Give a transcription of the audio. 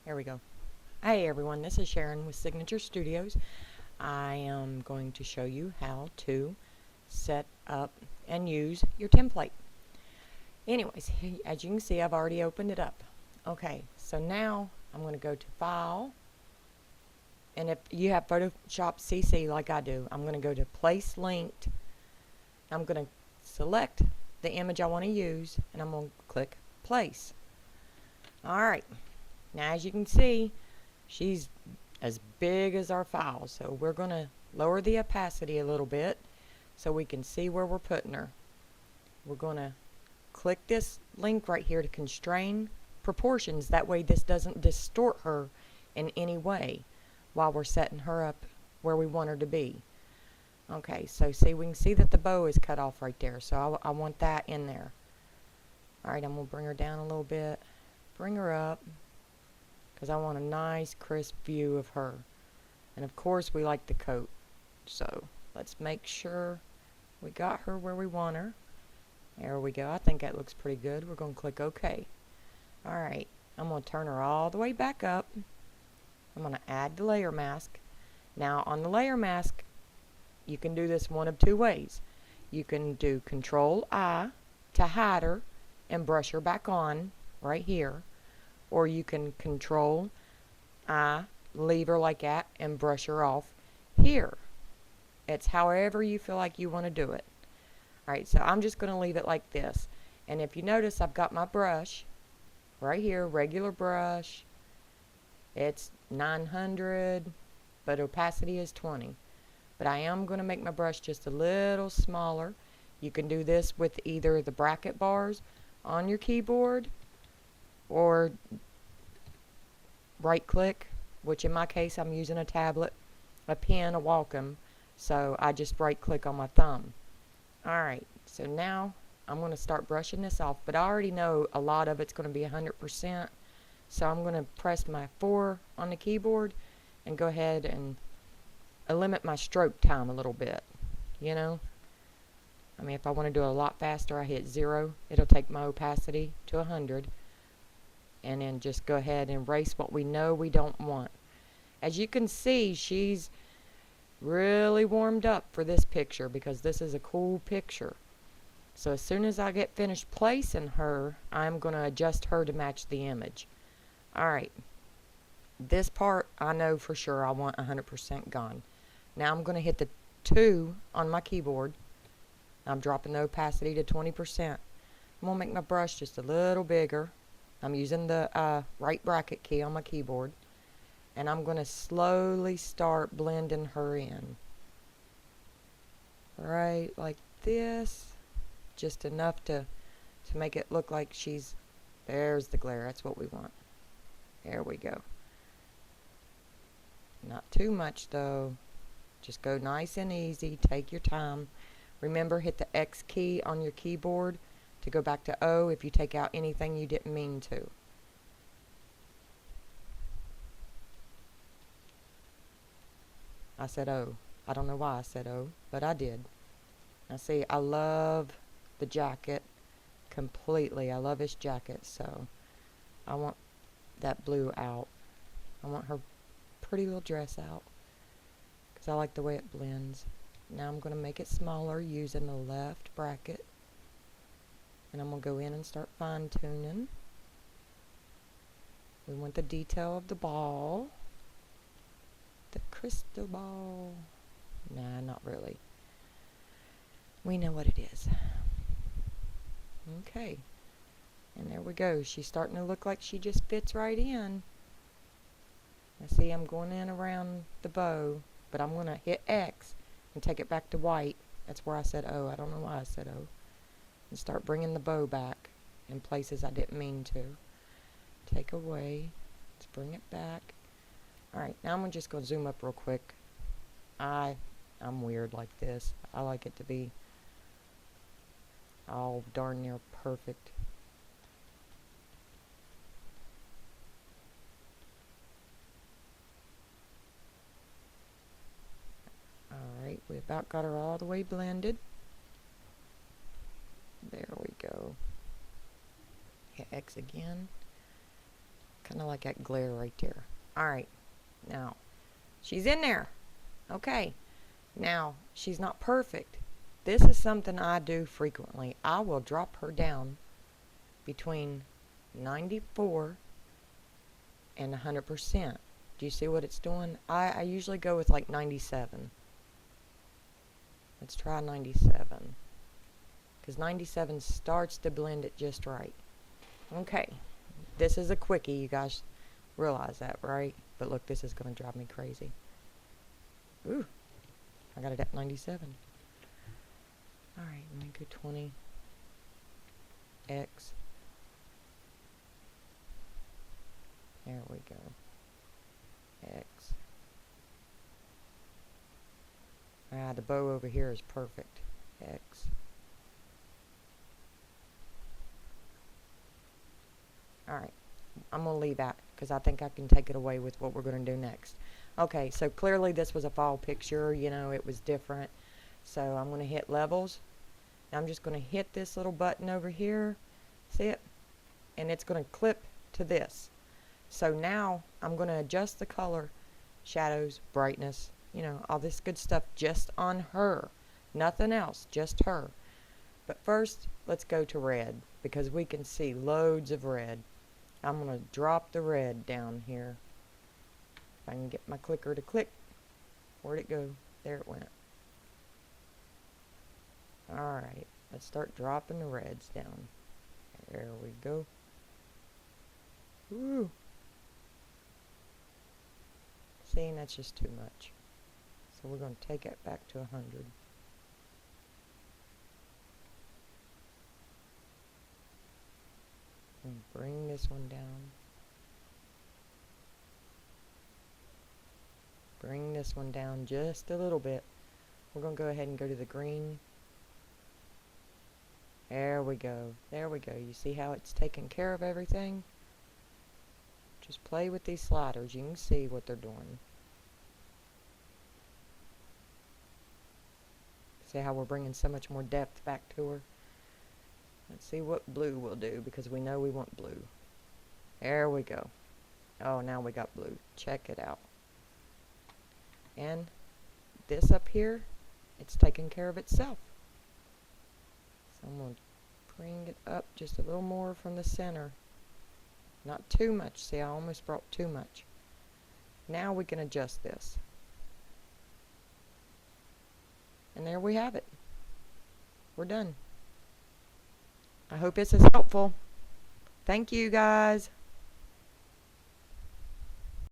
Here we go. Hey everyone, this is Sharon with Signature Studios. I am going to show you how to set up and use your template. Anyways, as you can see, I've already opened it up. Okay, so now I'm going to go to File, and if you have Photoshop CC like I do, I'm going to go to Place Linked. I'm going to select the image I want to use, and I'm going to click Place. Alright, now as you can see, she's as big as our file, so we're going to lower the opacity a little bit so we can see where we're putting her. We're going to click this link right here to constrain proportions. That way this doesn't distort her in any way while we're setting her up where we want her to be. Okay, so see, we can see that the bow is cut off right there, so I want that in there. Alright, I'm going to bring her down a little bit, bring her up, because I want a nice crisp view of her. And of course we like the coat, so let's make sure we got her where we want her. There we go. I think that looks pretty good. We're going to click OK. Alright, I'm going to turn her all the way back up. I'm going to add the layer mask. Now on the layer mask, you can do this one of two ways. You can do Control-I to hide her and brush her back on right here, or you can Control-I, leave her like that, and brush her off here. It's however you feel like you want to do it. Alright, so I'm just going to leave it like this. And if you notice, I've got my brush right here, regular brush. It's 900, but opacity is 20. But I am going to make my brush just a little smaller. You can do this with either the bracket bars on your keyboard, or right click, which in my case I'm using a tablet, a pen, a Wacom, so I just right click on my thumb. Alright, so now I'm going to start brushing this off, but I already know a lot of it's going to be 100%, so I'm going to press my 4 on the keyboard and go ahead and limit my stroke time a little bit, you know. I mean, if I want to do it a lot faster, I hit 0. It'll take my opacity to 100. And then just go ahead and erase what we know we don't want. As you can see, she's really warmed up for this picture because this is a cool picture. So as soon as I get finished placing her, I'm going to adjust her to match the image. Alright, this part I know for sure I want 100% gone. Now I'm going to hit the 2 on my keyboard. I'm dropping the opacity to 20%. I'm going to make my brush just a little bigger. I'm using the right bracket key on my keyboard, and I'm going to slowly start blending her in. Right like this, just enough to make it look like she's, there's the glare, that's what we want. There we go. Not too much though, just go nice and easy, take your time. Remember, hit the X key on your keyboard to go back to O if you take out anything you didn't mean to. I said O. I don't know why I said O, but I did. Now see, I love the jacket completely. I love this jacket, so I want that blue out. I want her pretty little dress out because I like the way it blends. Now I'm going to make it smaller using the left bracket. And I'm going to go in and start fine-tuning. We want the detail of the ball. The crystal ball. Nah, not really. We know what it is. Okay. And there we go. She's starting to look like she just fits right in. Now see, I'm going in around the bow, but I'm going to hit X and take it back to white. That's where I said O. I don't know why I said O. And start bringing the bow back in places I didn't mean to. Take away. Let's bring it back. Alright, now I'm just going to zoom up real quick. I'm weird like this. I like it to be all darn near perfect. Alright, we about got her all the way blended. There we go. Hit X again. Kind of like that glare right there. Alright, now, she's in there. Okay, now, she's not perfect. This is something I do frequently. I will drop her down between 94 and 100%. Do you see what it's doing? I usually go with like 97. Let's try 97. Because 97 starts to blend it just right. Okay, this is a quickie. You guys realize that, right? But look, this is going to drive me crazy. Ooh, I got it at 97. Alright, let me go 20. X. There we go. X. The bow over here is perfect. X. Alright, I'm going to leave that because I think I can take it away with what we're going to do next. Okay, so clearly this was a fall picture, you know, it was different. So I'm going to hit levels. I'm just going to hit this little button over here. See it? And it's going to clip to this. So now I'm going to adjust the color, shadows, brightness, you know, all this good stuff just on her. Nothing else, just her. But first, let's go to red because we can see loads of red. I'm going to drop the red down here. If I can get my clicker to click. Where'd it go? There it went. Alright, let's start dropping the reds down. There we go. Woo! See, that's just too much. So we're going to take it back to 100. And bring this one down. Bring this one down just a little bit. We're going to go ahead and go to the green. There we go. There we go. You see how it's taking care of everything? Just play with these sliders. You can see what they're doing. See how we're bringing so much more depth back to her? Let's see what blue will do because we know we want blue. There we go. Oh, now we got blue. Check it out. And this up here, it's taking care of itself. So I'm going to bring it up just a little more from the center. Not too much. See, I almost brought too much. Now we can adjust this. And there we have it. We're done. I hope this is helpful. Thank you, guys.